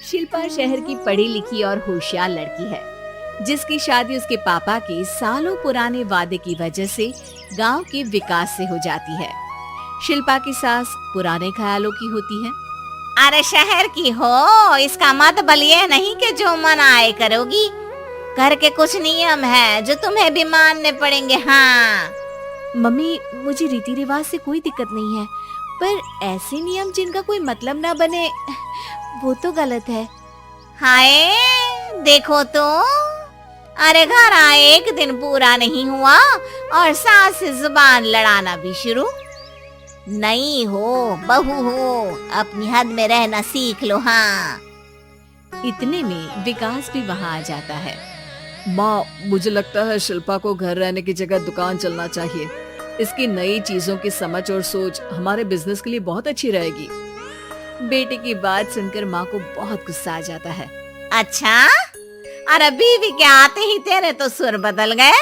शिल्पा शहर की पढ़ी लिखी और होशियार लड़की है, जिसकी शादी उसके पापा के सालों पुराने वादे की वजह से गांव के विकास से हो जाती है। शिल्पा की सास पुराने ख्यालों की होती है। अरे शहर की हो, इसका मतलब ये नहीं कि जो मन आए करोगी। घर के कुछ नियम है जो तुम्हें भी मानने पड़ेंगे। हाँ मम्मी, मुझे रीति रिवाज से कोई दिक्कत नहीं है, पर ऐसे नियम जिनका कोई मतलब ना बने वो तो गलत है। हाय देखो तो, अरे घर आए एक दिन पूरा नहीं हुआ और सास से जुबान लड़ाना भी शुरू। नहीं हो, बहू हो, अपनी हद में रहना सीख लो। हाँ इतने में विकास भी वहाँ आ जाता है। माँ, मुझे लगता है शिल्पा को घर रहने की जगह दुकान चलना चाहिए। इसकी नई चीजों की समझ और सोच हमारे बिजनेस के लिए बहुत अच्छी रहेगी। बेटे की बात सुनकर माँ को बहुत गुस्सा आ जाता है। अच्छा, अरे बीवी के आते ही तेरे तो सुर बदल गए।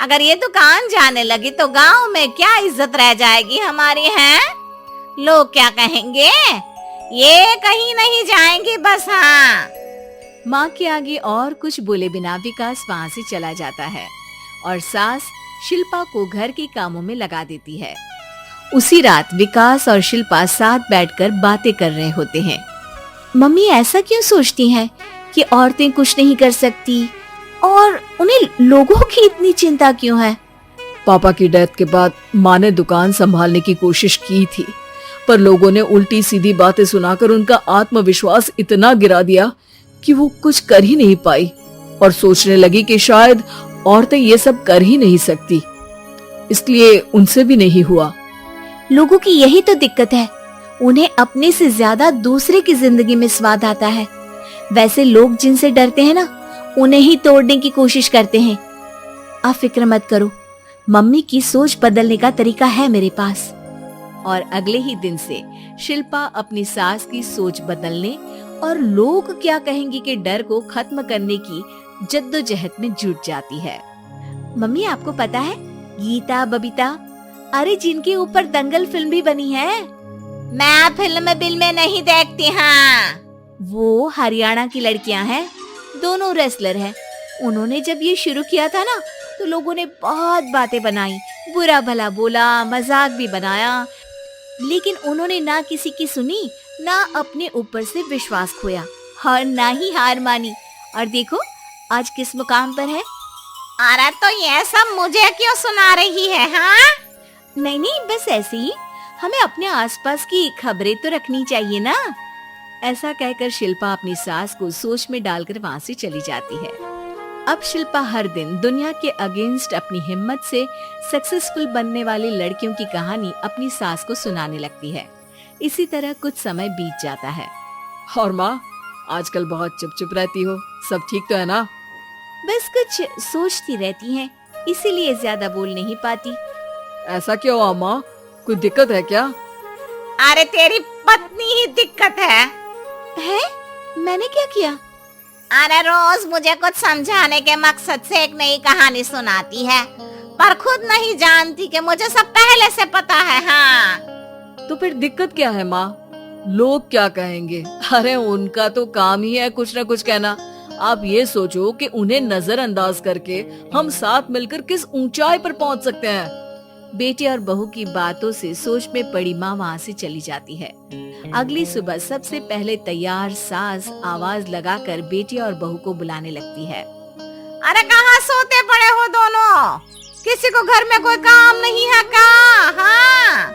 अगर ये दुकान जाने लगी तो गांव में क्या इज्जत रह जाएगी हमारी। है लोग क्या कहेंगे, ये कहीं नहीं जाएंगी बस। हाँ माँ के आगे और कुछ बोले बिना विकास वहाँ से चला जाता है और सास शिल्पा को घर के कामों में लगा देती है। उसी रात विकास और शिल्पा साथ बैठकर बातें कर रहे होते हैं। मम्मी ऐसा क्यों सोचती हैं कि औरतें कुछ नहीं कर सकती, और उन्हें लोगों की इतनी चिंता क्यों है? पापा की डेथ के बाद माँ ने दुकान संभालने की कोशिश की थी, पर लोगों ने उल्टी सीधी बातें सुनाकर उनका आत्मविश्वास इतना गिरा दिया कि वो कुछ कर ही नहीं पाई और सोचने लगी कि शायद औरतें ये सब कर ही नहीं सकती, इसलिए उनसे भी नहीं हुआ। लोगों की यही तो दिक्कत है, उन्हें अपने से ज्यादा दूसरे की जिंदगी में स्वाद आता है। वैसे लोग जिनसे डरते हैं ना, उन्हें ही तोड़ने की कोशिश करते हैं। आप फिक्र मत करो, मम्मी की सोच बदलने का तरीका है मेरे पास। और अगले ही दिन से शिल्पा अपनी सास की सोच बदलने और लोग क्या कहेंगे के डर को खत्म करने की जद्दोजहद में जुट जाती है। मम्मी, आपको पता है गीता, बबीता, अरे जिनके ऊपर दंगल फिल्म भी बनी है। मैं फिल्म बिल में नहीं देखती। हाँ वो हरियाणा की लड़कियां हैं, दोनों रेसलर हैं। उन्होंने जब ये शुरू किया था ना, तो लोगों ने बहुत बातें बनाई, बुरा भला बोला, मजाक भी बनाया, लेकिन उन्होंने ना किसी की सुनी, ना अपने ऊपर से विश्वास खोया और ना ही हार मानी। और देखो आज किस मुकाम पर है। अरे तो ये सब मुझे क्यों सुना रही है? हाँ नहीं नहीं, बस ऐसे ही, हमें अपने आसपास की खबरें तो रखनी चाहिए ना। ऐसा कहकर शिल्पा अपनी सास को सोच में डालकर वहाँ से चली जाती है। अब शिल्पा हर दिन दुनिया के अगेंस्ट अपनी हिम्मत से सक्सेसफुल बनने वाली लड़कियों की कहानी अपनी सास को सुनाने लगती है। इसी तरह कुछ समय बीत जाता है। और माँ, आजकल बहुत चुप चुप रहती हो, सब ठीक तो है ना? बस कुछ सोचती रहती हैं, इसीलिए ज्यादा बोल नहीं पाती। ऐसा क्यों हुआ माँ, कोई दिक्कत है क्या? अरे तेरी पत्नी ही दिक्कत है। मैंने क्या किया? अरे रोज मुझे कुछ समझाने के मकसद से एक नई कहानी सुनाती है, पर खुद नहीं जानती कि मुझे सब पहले से पता है। हाँ तो फिर दिक्कत क्या है माँ? लोग क्या कहेंगे? अरे उनका तो काम ही है कुछ न कुछ कहना। आप ये सोचो कि उन्हें नजरअंदाज करके हम साथ मिलकर किस ऊंचाई पर पहुंच सकते हैं। बेटे और बहू की बातों से सोच में पड़ी माँ वहाँ से चली जाती है। अगली सुबह सबसे पहले तैयार सास आवाज लगाकर बेटे और बहू को बुलाने लगती है। अरे कहाँ सोते पड़े हो दोनों? किसी को घर में कोई काम नहीं है क्या? हाँ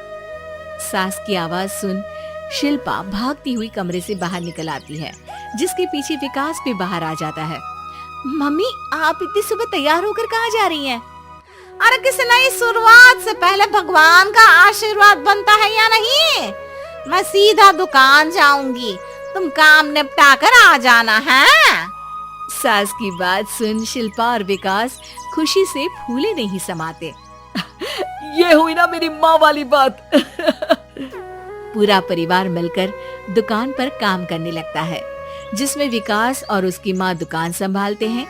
सास की आवाज सुन शिल्पा भागती हुई कमरे से बाहर निकल आती है, जिसके पीछे विकास भी बाहर आ जाता है। मम्मी, आप इतनी सुबह तैयार होकर कहाँ जा रही हैं? अरे किसी नई शुरुआत से पहले भगवान का आशीर्वाद बनता है या नहीं? मैं सीधा दुकान जाऊंगी, तुम काम निपटा कर आ जाना है। सास की बात सुन शिल्पा और विकास खुशी से फूले नहीं समाते। ये हुई ना मेरी माँ वाली बात। पूरा परिवार मिलकर दुकान पर काम करने लगता है, जिसमें विकास और उसकी माँ दुकान संभालते हैं,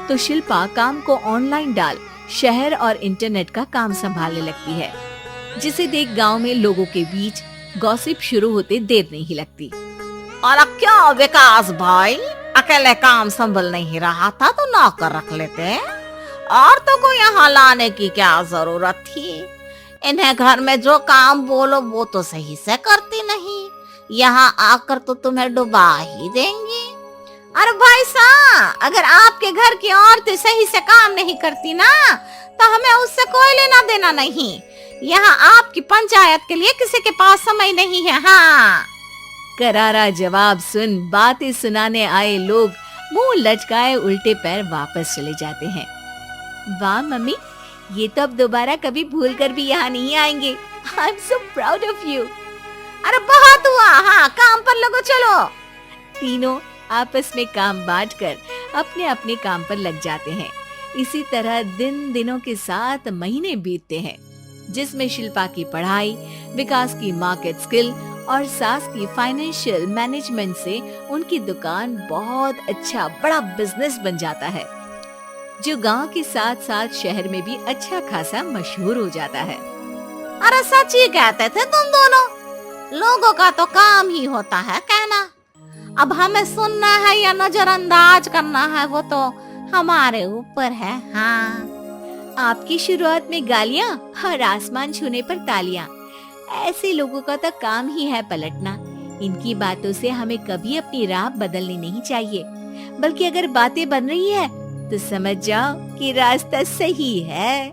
तो शिल्पा काम को ऑनलाइन डाल शहर और इंटरनेट का काम संभालने लगती है, जिसे देख गांव में लोगों के बीच गॉसिप शुरू होते देर नहीं लगती। और क्या विकास भाई, अकेले काम संभल नहीं रहा था तो नौकर रख लेते, और तो को यहाँ लाने की क्या जरूरत थी। इन्हें घर में जो काम बोलो वो तो सही से करती नहीं, यहाँ आकर तो तुम्हें डुबा ही देंगी। अरे भाई साहब, अगर आपके घर की औरतें सही से काम नहीं करती ना तो हमें उससे कोई लेना देना नहीं। यहाँ आपकी पंचायत के लिए किसी के पास समय नहीं है। हाँ, करारा जवाब सुन बातें सुनाने आए लोग मुंह लचकाए उल्टे पैर वापस चले जाते हैं। वाह मम्मी, ये तो अब दोबारा कभी भूल कर भी यहाँ नहीं आएंगे। I am so proud of you. अरे बहुत हुआ, हाँ काम पर लगो चलो। तीनों आपस में काम बांटकर अपने अपने काम पर लग जाते हैं। इसी तरह दिनों के साथ महीने बीतते हैं, जिसमें शिल्पा की पढ़ाई, विकास की मार्केट स्किल और सास की फाइनेंशियल मैनेजमेंट से उनकी दुकान बहुत अच्छा बड़ा बिजनेस बन जाता है, जो गांव के साथ साथ शहर में भी अच्छा खासा मशहूर हो जाता है। अरे सच ही कहते थे तुम दोनों, लोगों का तो काम ही होता है कहना। अब हमें सुनना है या नजरअंदाज करना है वो तो हमारे ऊपर है। हाँ, आपकी शुरुआत में गालियाँ और आसमान छूने पर तालियां, ऐसे लोगों का तो काम ही है पलटना। इनकी बातों से हमें कभी अपनी राह बदलनी नहीं चाहिए, बल्कि अगर बातें बन रही है तो समझ जाओ कि रास्ता सही है।